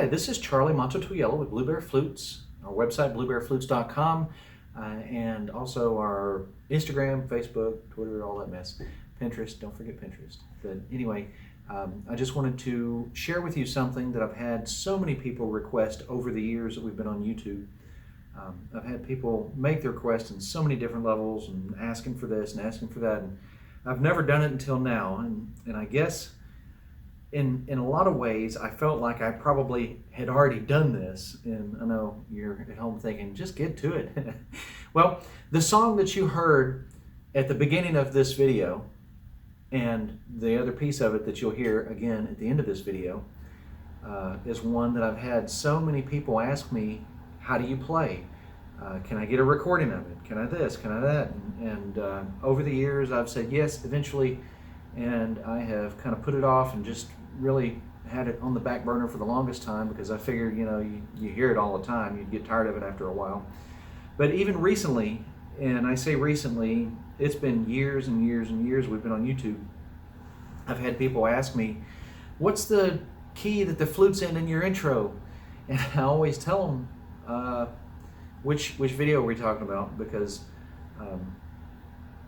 this is Charlie Mato-Toyela with Blue Bear Flutes, our website bluebearflutes.com, and also our Instagram, Facebook, Twitter, all that mess. Pinterest, don't forget Pinterest. But anyway, I just wanted to share with you something that I've had so many people request over the years that we've been on YouTube. I've had people make their requests in so many different levels and asking for this and asking for that, and I've never done it until now, and I guess in a lot of ways I felt like I probably had already done this, and I know you're at home thinking, just get to it. Well, the song that you heard at the beginning of this video and the other piece of it that you'll hear again at the end of this video is one that I've had so many people ask me, how do you play? Can I get a recording of it? Can I this? Can I that? And over the years I've said yes eventually, and I have kind of put it off and just really had it on the back burner for the longest time because I figured, you hear it all the time, you'd get tired of it after a while. But even recently, and I say recently, it's been years and years and years we've been on YouTube, I've had people ask me, what's the key that the flute's in your intro? And I always tell them, which video are we talking about? Because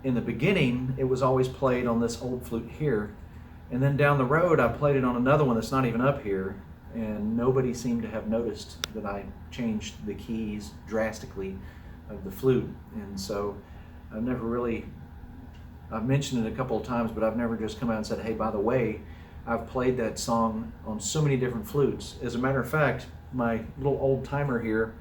in the beginning, it was always played on this old flute here. And then down the road, I played it on another one that's not even up here. And nobody seemed to have noticed that I changed the keys drastically of the flute. And so I've never really, I've mentioned it a couple of times, but I've never just come out and said, hey, by the way, I've played that song on so many different flutes. As a matter of fact, my little old timer here,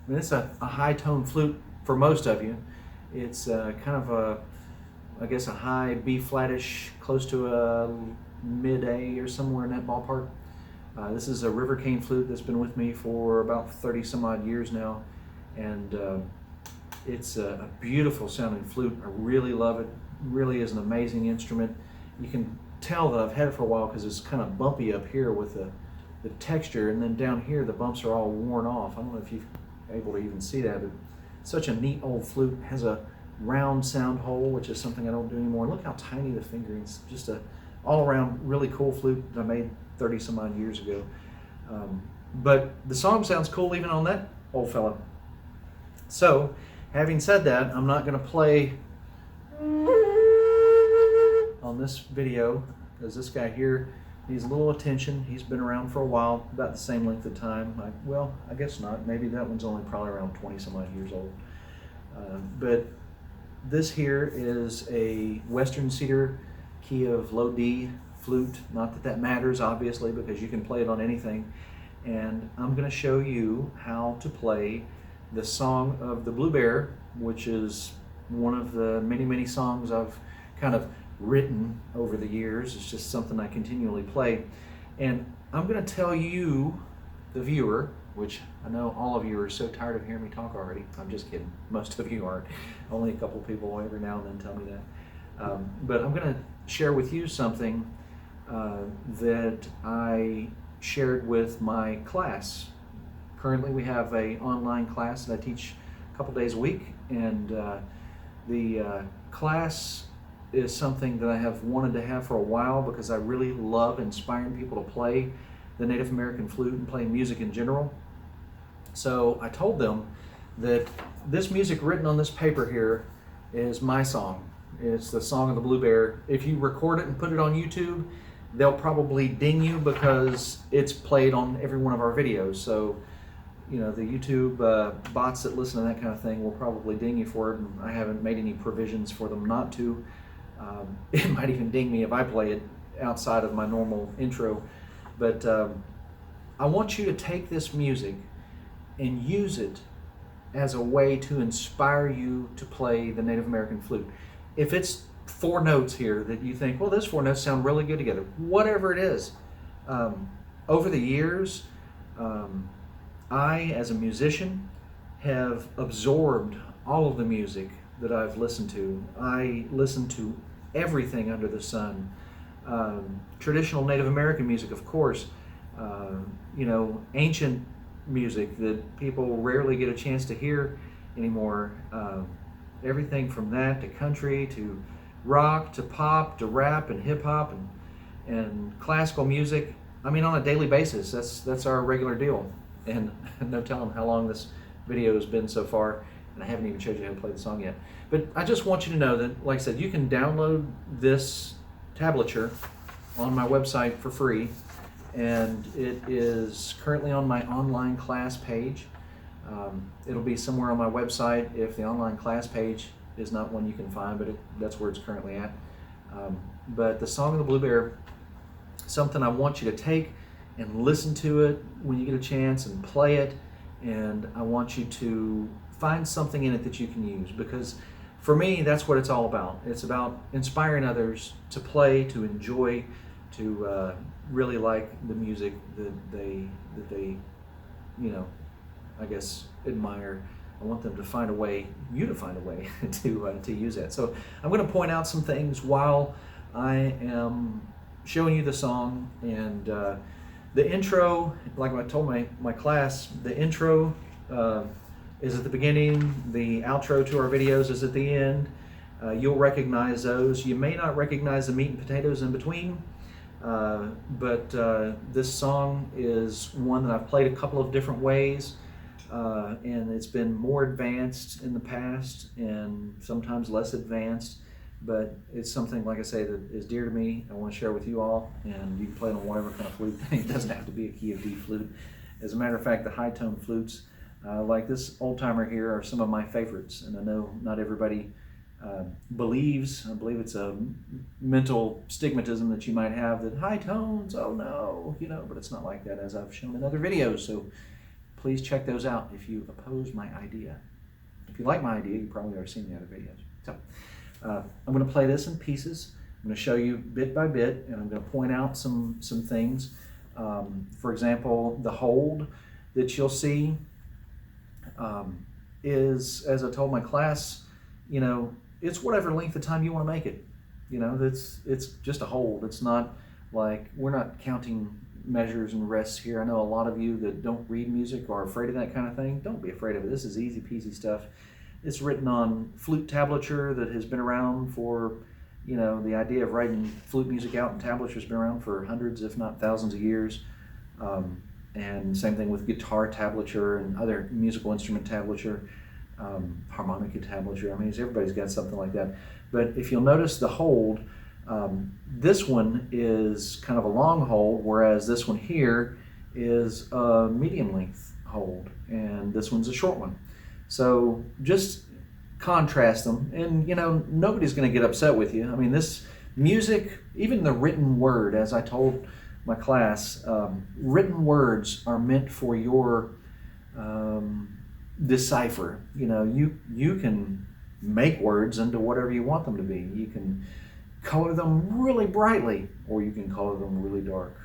I mean, it's a high tone flute for most of you. It's kind of a, I guess, a high B flattish, close to a mid A or somewhere in that ballpark. This is a river cane flute that's been with me for about 30 some odd years now, and it's a beautiful sounding flute. I really love it. It really is an amazing instrument. You can tell that I've had it for a while because it's kind of bumpy up here with the texture, and then down here the bumps are all worn off. I don't know if you've able to even see that, but such a neat old flute. It has a round sound hole, which is something I don't do anymore. Look how tiny the fingering's. Just a all-around really cool flute that I made 30 some odd years ago. But the song sounds cool even on that old fella. So having said that, I'm not going to play on this video because this guy here needs a little attention. He's been around for a while, about the same length of time. Well, I guess not. Maybe that one's only probably around 20 some odd years old. But this here is a Western cedar key of low D flute. Not that that matters, obviously, because you can play it on anything. And I'm going to show you how to play the song of the Blue Bear, which is one of the many, many songs I've kind of written over the years. It's just something I continually play, and I'm going to tell you, the viewer, which I know all of you are so tired of hearing me talk already. I'm just kidding, most of you aren't. Only a couple people every now and then tell me that. But I'm going to share with you something that I shared with my class. Currently we have an online class that I teach a couple days a week, and the class is something that I have wanted to have for a while because I really love inspiring people to play the Native American flute and play music in general. So I told them that this music written on this paper here is my song. It's the song of the Blue Bear. If you record it and put it on YouTube, they'll probably ding you because it's played on every one of our videos. So, the YouTube bots that listen to that kind of thing will probably ding you for it, and I haven't made any provisions for them not to. It might even ding me if I play it outside of my normal intro. But I want you to take this music and use it as a way to inspire you to play the Native American flute. If it's 4 notes here that you think, well, those 4 notes sound really good together, whatever it is, over the years, I, as a musician, have absorbed all of the music that I've listened to. I listen to everything under the sun. Traditional Native American music, of course, ancient music that people rarely get a chance to hear anymore. everything from that to country to rock to pop to rap and hip hop and classical music. I mean, on a daily basis, that's our regular deal. And no telling how long this video has been so far, and I haven't even showed you how to play the song yet. But I just want you to know that, like I said, you can download this tablature on my website for free, and it is currently on my online class page. It'll be somewhere on my website if the online class page is not one you can find, but that's where it's currently at. But the Song of the Blue Bear, something I want you to take and listen to it when you get a chance and play it, and I want you to find something in it that you can use, because for me that's what it's all about. It's about inspiring others to play, to enjoy, to really like the music that they I guess admire. I want them to find a way, you to find a way to use that. So I'm going to point out some things while I am showing you the song. And the intro, like I told my class, the intro is at the beginning, the outro to our videos is at the end. You'll recognize those. You may not recognize the meat and potatoes in between, but this song is one that I've played a couple of different ways. And it's been more advanced in the past and sometimes less advanced, but it's something, like I say, that is dear to me. I want to share with you all, and you can play it on whatever kind of flute. It doesn't have to be a key of D flute. As a matter of fact, the high tone flutes, like this old timer here, are some of my favorites, and I know not everybody believes, I believe it's a mental stigmatism that you might have, that high tones, oh no, but it's not like that, as I've shown in other videos. So please check those out if you oppose my idea. If you like my idea, you probably already seen the other videos. So I'm going to play this in pieces. I'm going to show you bit by bit, and I'm going to point out some things. For example, the hold that you'll see is, as I told my class, it's whatever length of time you want to make it. It's just a hold. It's not like, we're not counting measures and rests here. I know a lot of you that don't read music or are afraid of that kind of thing. Don't be afraid of it. This is easy peasy stuff. It's written on flute tablature that has been around for, the idea of writing flute music out in tablature has been around for hundreds, if not thousands of years. And same thing with guitar tablature and other musical instrument tablature, harmonica tablature. I mean, everybody's got something like that. But if you'll notice the hold, this one is kind of a long hold, whereas this one here is a medium length hold, and this one's a short one. So just contrast them, and nobody's going to get upset with you. I mean, this music, even the written word, as I told my class, written words are meant for your decipher. You can make words into whatever you want them to be. You can color them really brightly, or you can color them really dark,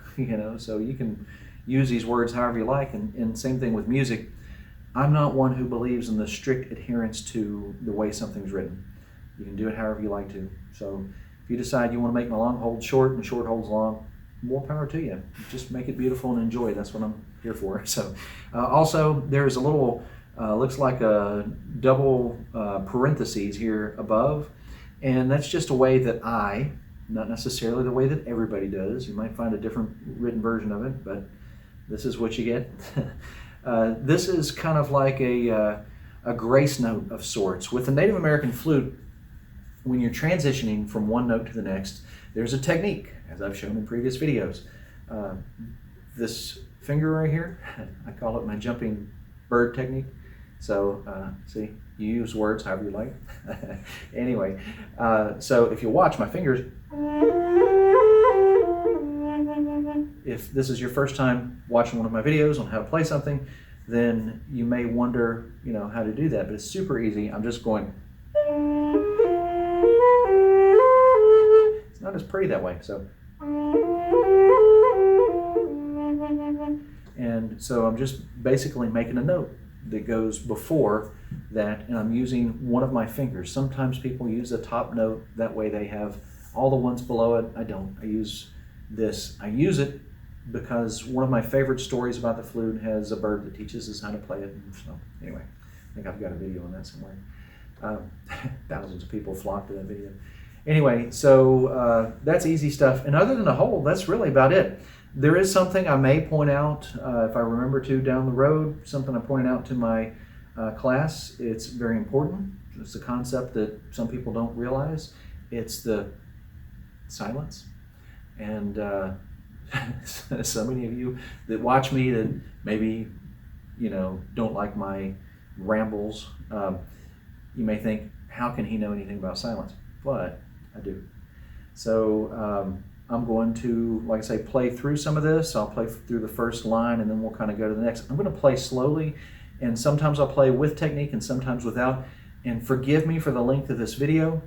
so you can use these words however you like. And same thing with music. I'm not one who believes in the strict adherence to the way something's written. You can do it however you like to. So if you decide you want to make my long hold short and short holds long, more power to you. Just make it beautiful and enjoy. That's what I'm here for. So also, there's a little looks like a double parentheses here above. And that's just a way that not necessarily the way that everybody does. You might find a different written version of it, but this is what you get. This is kind of like a grace note of sorts. With the Native American flute, when you're transitioning from one note to the next, there's a technique, as I've shown in previous videos. This finger right here, I call it my jumping bird technique. So see, you use words however you like. Anyway, so if you watch my fingers, if this is your first time watching one of my videos on how to play something, then you may wonder, how to do that. But it's super easy. I'm just going. It's not as pretty that way. So, and so I'm just basically making a note that goes before that, and I'm using one of my fingers. Sometimes people use the top note, that way they have all the ones below it. I don't. I use this. I use it because one of my favorite stories about the flute has a bird that teaches us how to play it. And so anyway, I think I've got a video on that somewhere. Um, thousands of people flocked to that video. Anyway, so that's easy stuff. And other than the hole, that's really about it. There is something I may point out, if I remember to down the road, something I pointed out to my class. It's very important. It's a concept that some people don't realize. It's the silence. And so many of you that watch me that maybe, don't like my rambles, you may think, how can he know anything about silence? But I do. So I'm going to, like I say, play through some of this. I'll play through the first line and then we'll kind of go to the next. I'm going to play slowly, and sometimes I'll play with technique and sometimes without. And forgive me for the length of this video.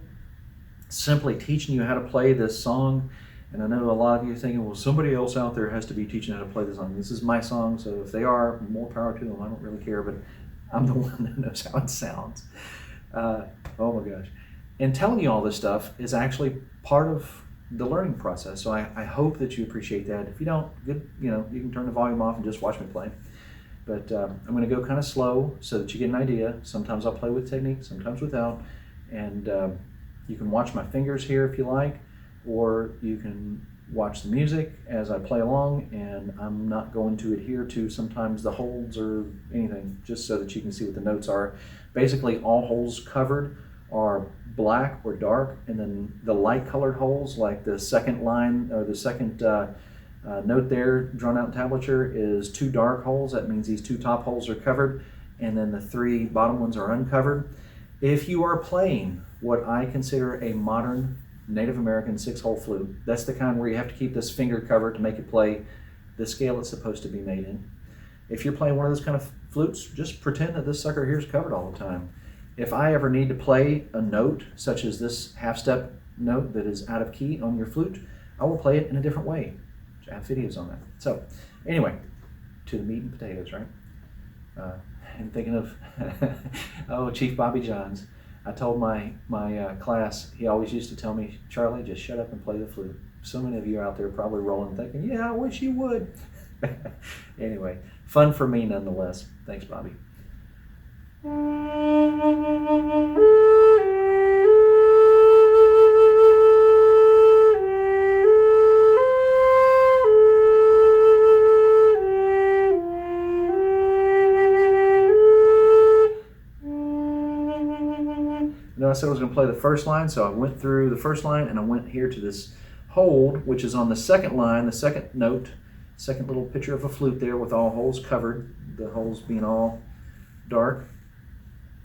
Simply teaching you how to play this song. And I know a lot of you are thinking, well, somebody else out there has to be teaching how to play this song. This is my song, so if they are, more power to them. I don't really care, but I'm the one that knows how it sounds. Oh my gosh. And telling you all this stuff is actually part of the learning process. So I hope that you appreciate that. If you don't, good, you can turn the volume off and just watch me play. But I'm going to go kind of slow so that you get an idea. Sometimes I'll play with technique, sometimes without. And you can watch my fingers here if you like, or you can watch the music as I play along, and I'm not going to adhere to sometimes the holds or anything, just so that you can see what the notes are. Basically, all holes covered are black or dark, and then the light colored holes, like the second line or the second note there, drawn out in tablature, is 2 dark holes. That means these 2 top holes are covered, and then the 3 bottom ones are uncovered. If you are playing what I consider a modern Native American 6-hole flute, that's the kind where you have to keep this finger covered to make it play the scale it's supposed to be made in. If you're playing one of those kind of flutes, just pretend that this sucker here is covered all the time. If I ever need to play a note, such as this half-step note that is out of key on your flute, I will play it in a different way. I have videos on that. So, anyway, to the meat and potatoes, right? I'm thinking of, Chief Bobby Johns. I told my class, he always used to tell me, Charlie, just shut up and play the flute. So many of you out there probably rolling thinking, yeah, I wish you would. Anyway, fun for me nonetheless. Thanks, Bobby. I said I was going to play the first line, so I went through the first line and I went here to this hold, which is on the second line, the second note, second little picture of a flute there with all holes covered, the holes being all dark.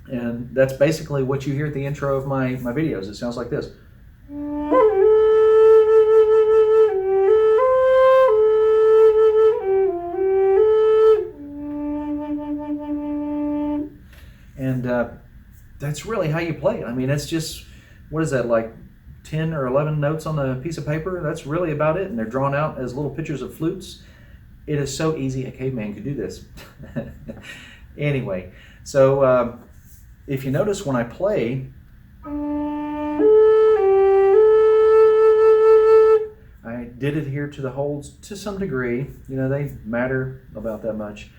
And that's basically what you hear at the intro of my videos. It sounds like this. And that's really how you play it. I mean, it's just, what is that, like 10 or 11 notes on a piece of paper? That's really about it. And they're drawn out as little pictures of flutes. It is so easy, a caveman could do this. Anyway, so if you notice when I play, I did adhere to the holds to some degree. They matter about that much.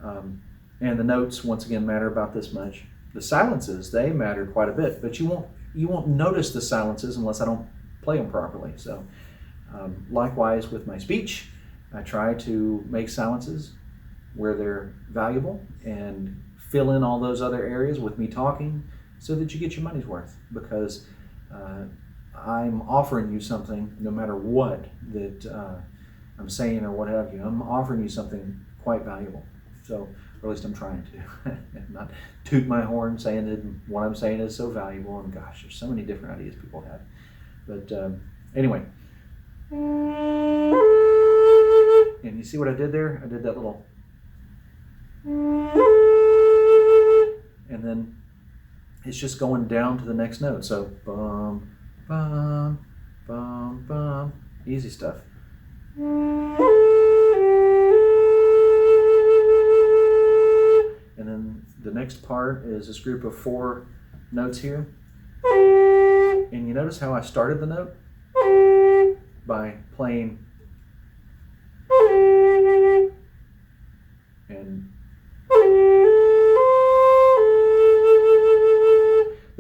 And the notes, once again, matter about this much. The silences, they matter quite a bit, but you won't notice the silences unless I don't play them properly. So likewise with my speech, I try to make silences where they're valuable and fill in all those other areas with me talking so that you get your money's worth, because I'm offering you something no matter what that I'm saying or what have you. I'm offering you something quite valuable. So, or at least I'm trying to. Not toot my horn saying that what I'm saying is so valuable, and gosh, there's so many different ideas people have. But anyway. And you see what I did there? I did that little. And then it's just going down to the next note. So, bum, bum, bum, bum. Easy stuff. And then the next part is this group of 4 notes here. And you notice how I started the note? By playing and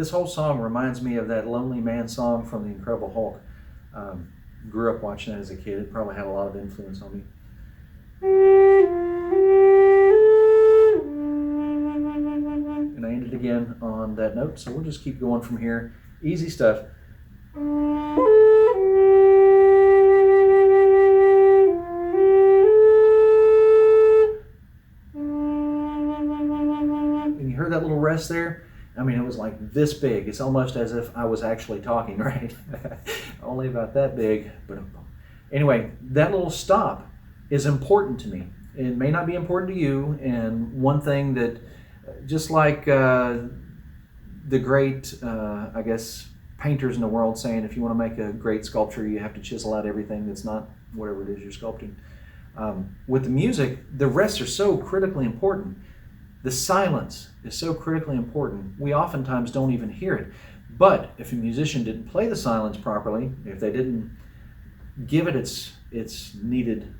This whole song reminds me of that Lonely Man song from The Incredible Hulk. Grew up watching that as a kid. It probably had a lot of influence on me. And I ended again on that note, so we'll just keep going from here. Easy stuff. And you heard that little rest there? I mean, it was like this big. It's almost as if I was actually talking, right? Only about that big. But anyway, that little stop is important to me. It may not be important to you. And one thing that, just like the great, I guess, painters in the world saying, if you want to make a great sculpture, you have to chisel out everything that's not whatever it is you're sculpting. With the music, the rests are so critically important. The silence is so critically important. We oftentimes don't even hear it. But if a musician didn't play the silence properly, if they didn't give it its needed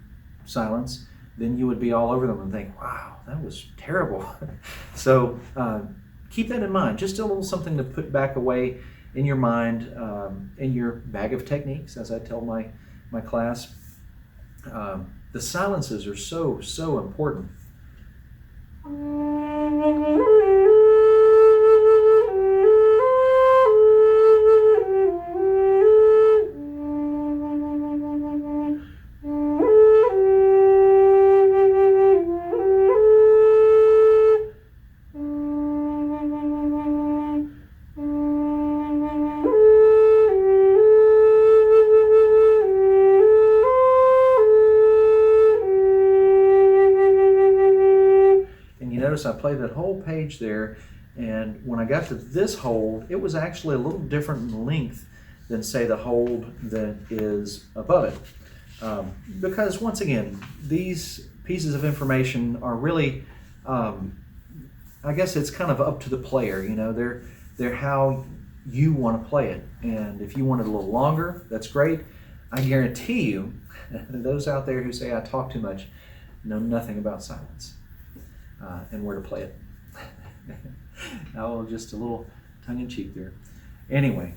silence, then you would be all over them and think, wow, that was terrible. So keep that in mind. Just a little something to put back away in your mind, in your bag of techniques, as I tell my class. The silences are so important. Notice I played that whole page there, and when I got to this hold, it was actually a little different in length than, say, the hold that is above it. Because once again, these pieces of information are really, I guess it's kind of up to the player. You know, they're how you want to play it, and if you want it a little longer, that's great. I guarantee you, those out there who say I talk too much know nothing about silence. And where to play it. Now, just a little tongue-in-cheek there. Anyway,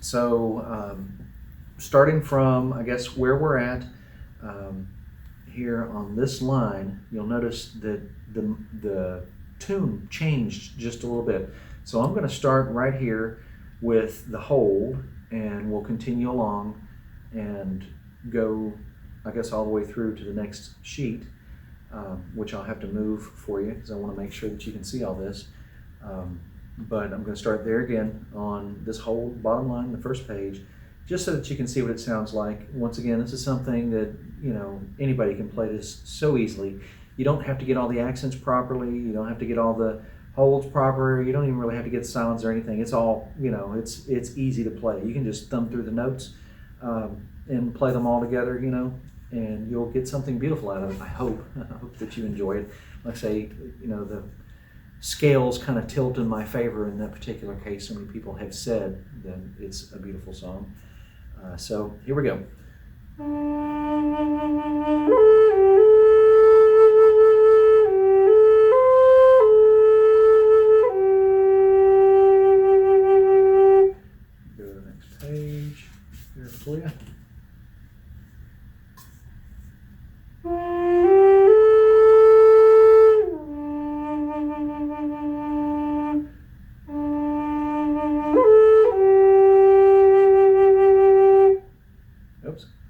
so starting from, I guess, where we're at here on this line, you'll notice that the tune changed just a little bit. So I'm going to start right here with the hold, and we'll continue along and go, I guess, all the way through to the next sheet. Which I'll have to move for you because I want to make sure that you can see all this. But I'm going to start there again on this whole bottom line, the first page, just so that you can see what it sounds like. Once again, this is something that, you know, anybody can play this so easily. You don't have to get all the accents properly. You don't have to get all the holds proper. You don't even really have to get silence or anything. It's all, you know, it's easy to play. You can just thumb through the notes and play them all together, you know, and you'll get something beautiful out of it. I hope that you enjoy it. Like I say, you know, the scales kind of tilt in my favor in that particular case. So many people have said that it's a beautiful song. So here we go. Go to the next page here for you.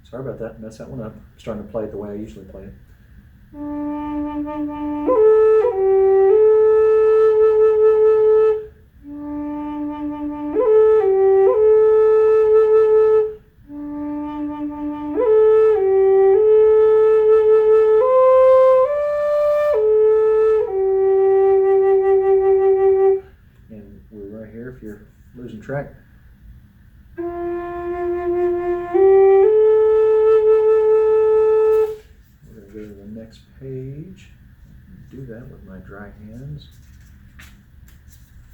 Sorry about that, mess that one up. I'm starting to play it the way I usually play it. And we're right here if you're losing track. Page. Do that with my dry hands.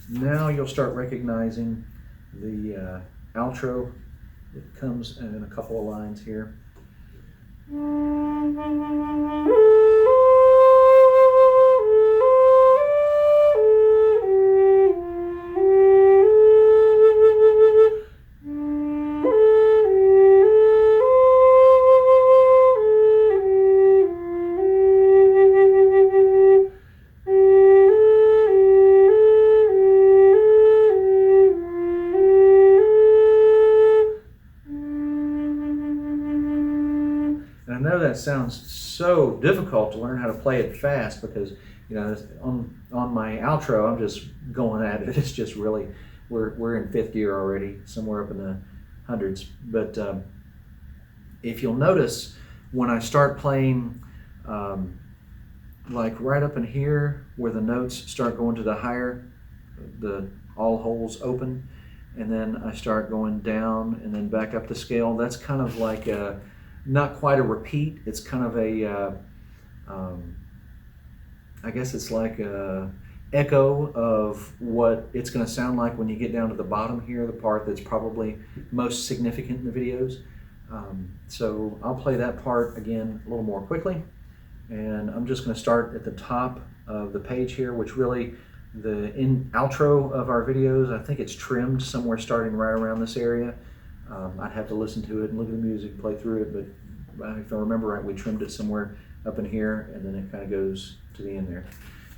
Now you'll start recognizing the outro. It comes in a couple of lines here. I know that sounds so difficult to learn how to play it fast because, you know, on my outro, I'm just going at it. It's just really, we're in fifth gear already, somewhere up in the hundreds. But if you'll notice, when I start playing, like right up in here, where the notes start going to the higher, all holes open, and then I start going down and then back up the scale. That's kind of like not quite a repeat. It's kind of a, I guess it's like a echo of what it's going to sound like when you get down to the bottom here, the part that's probably most significant in the videos. So I'll play that part again a little more quickly, and I'm just going to start at the top of the page here, which really the outro of our videos, I think it's trimmed somewhere starting right around this area. I'd have to listen to it and look at the music, play through it, but if I remember right, we trimmed it somewhere up in here, and then it kind of goes to the end there.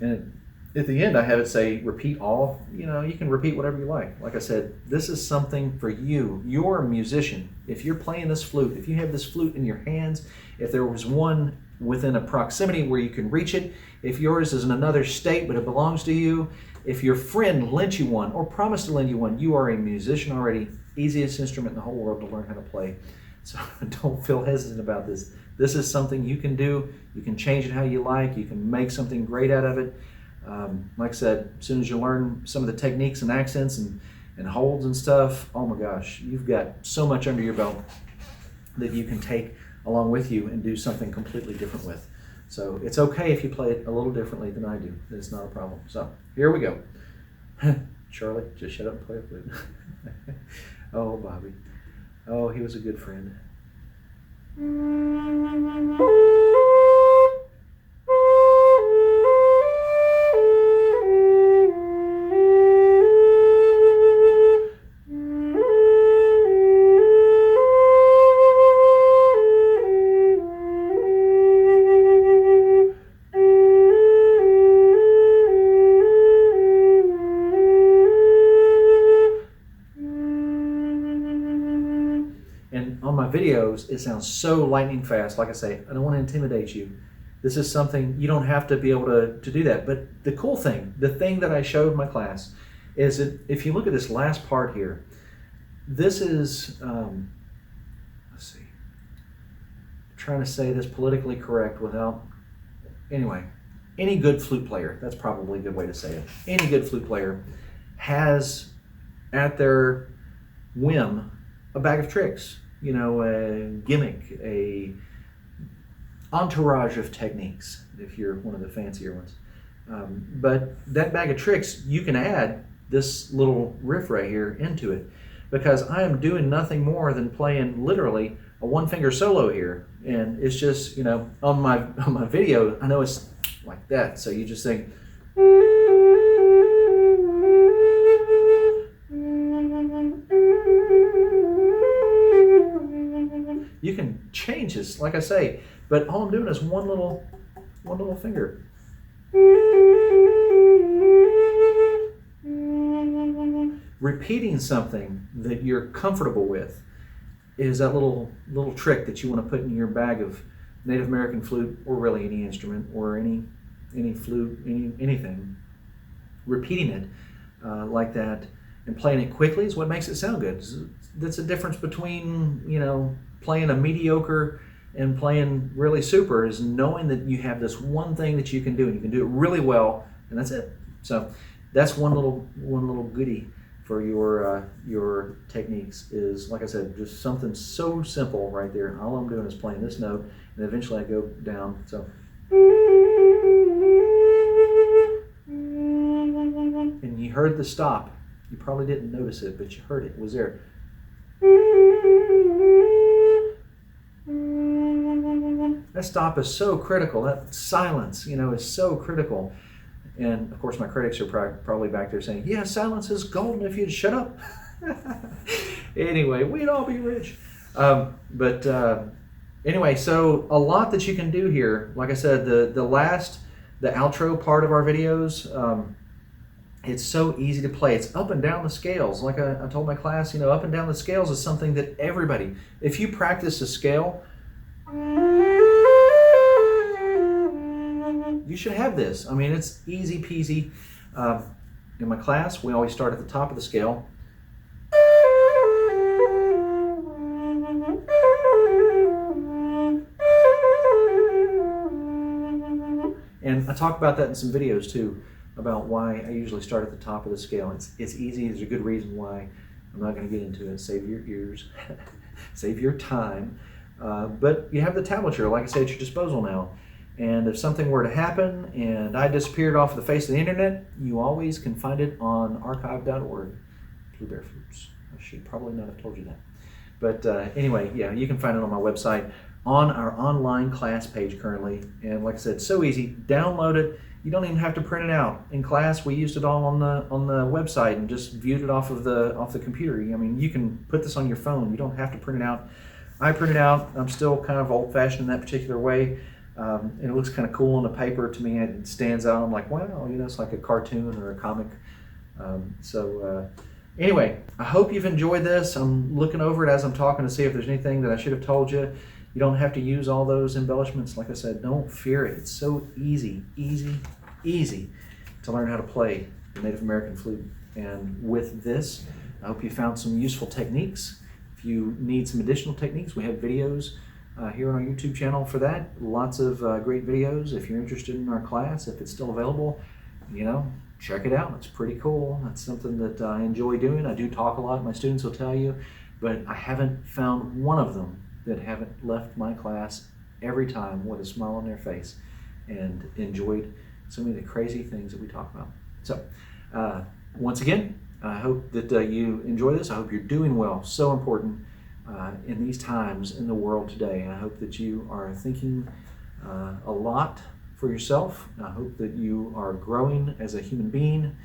And at the end, I have it say repeat all. You know, you can repeat whatever you like. Like I said, this is something for you. You're a musician. If you're playing this flute, if you have this flute in your hands, if there was one within a proximity where you can reach it, if yours is in another state but it belongs to you, if your friend lent you one or promised to lend you one, you are a musician already. Easiest instrument in the whole world to learn how to play. So don't feel hesitant about this. This is something you can do. You can change it how you like. You can make something great out of it. Like I said, as soon as you learn some of the techniques and accents and holds and stuff, oh my gosh, you've got so much under your belt that you can take along with you and do something completely different with. So it's okay if you play it a little differently than I do. It's not a problem. So here we go. Charlie, just shut up and play a flute. Oh, Bobby. Oh, he was a good friend. And on my videos, it sounds so lightning fast. Like I say, I don't want to intimidate you. This is something, you don't have to be able to do that. But the cool thing, the thing that I showed my class, is that if you look at this last part here, this is, let's see, I'm trying to say this politically correct without, anyway, any good flute player, that's probably a good way to say it, any good flute player has at their whim a bag of tricks, you know, a gimmick, a entourage of techniques, if you're one of the fancier ones. But that bag of tricks, you can add this little riff right here into it, because I am doing nothing more than playing literally a one-finger solo here. And it's just, you know, on my video, I know it's like that, so you just think, you can change this, like I say, but all I'm doing is one little finger. Repeating something that you're comfortable with is that little trick that you want to put in your bag of Native American flute, or really any instrument, or any flute, anything. Repeating it like that and playing it quickly is what makes it sound good. That's the difference between, you know, playing a mediocre and playing really super, is knowing that you have this one thing that you can do, and you can do it really well, and that's it. So that's one little goodie for your techniques, is, like I said, just something so simple right there. All I'm doing is playing this note, and eventually I go down. So, and you heard the stop. You probably didn't notice it, but you heard it. It was there. That stop is so critical. That silence, you know, is so critical. And of course, my critics are probably back there saying, "Yeah, silence is golden if you'd shut up." Anyway, we'd all be rich. Anyway, so a lot that you can do here. Like I said, the outro part of our videos, it's so easy to play. It's up and down the scales. Like I told my class, you know, up and down the scales is something that everybody, if you practice a scale, you should have this. I mean, it's easy peasy. In my class, we always start at the top of the scale. And I talk about that in some videos too, about why I usually start at the top of the scale. It's easy. There's a good reason why. I'm not going to get into it. Save your ears, save your time. But you have the tablature, like I say, at your disposal now. And if something were to happen and I disappeared off the face of the internet, you always can find it on archive.org. Blue Bear Flutes. I should probably not have told you that. But anyway, yeah, you can find it on my website, on our online class page currently. And like I said, so easy. Download it. You don't even have to print it out. In class, we used it all on the website and just viewed it off the computer. I mean, you can put this on your phone. You don't have to print it out. I print it out. I'm still kind of old-fashioned in that particular way. And it looks kind of cool on the paper to me. It stands out. I'm like, wow, you know, it's like a cartoon or a comic. Anyway, I hope you've enjoyed this. I'm looking over it as I'm talking to see if there's anything that I should have told you. You don't have to use all those embellishments. Like I said, don't fear it. It's so easy to learn how to play the Native American flute. And with this, I hope you found some useful techniques. If you need some additional techniques, we have videos here on our YouTube channel for that. Lots of great videos. If you're interested in our class, if it's still available, you know, check it out. It's pretty cool. That's something that I enjoy doing. I do talk a lot, my students will tell you, but I haven't found one of them that haven't left my class every time with a smile on their face and enjoyed so many of the crazy things that we talk about. So, once again, I hope that you enjoy this. I hope you're doing well. So important in these times in the world today. And I hope that you are thinking a lot for yourself. I hope that you are growing as a human being,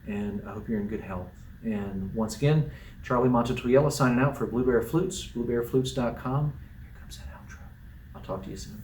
and I hope you're in good health. And once again, Charlie Mato-Toyela signing out for Blue Bear Flutes, bluebearflutes.com. Here comes that outro. I'll talk to you soon.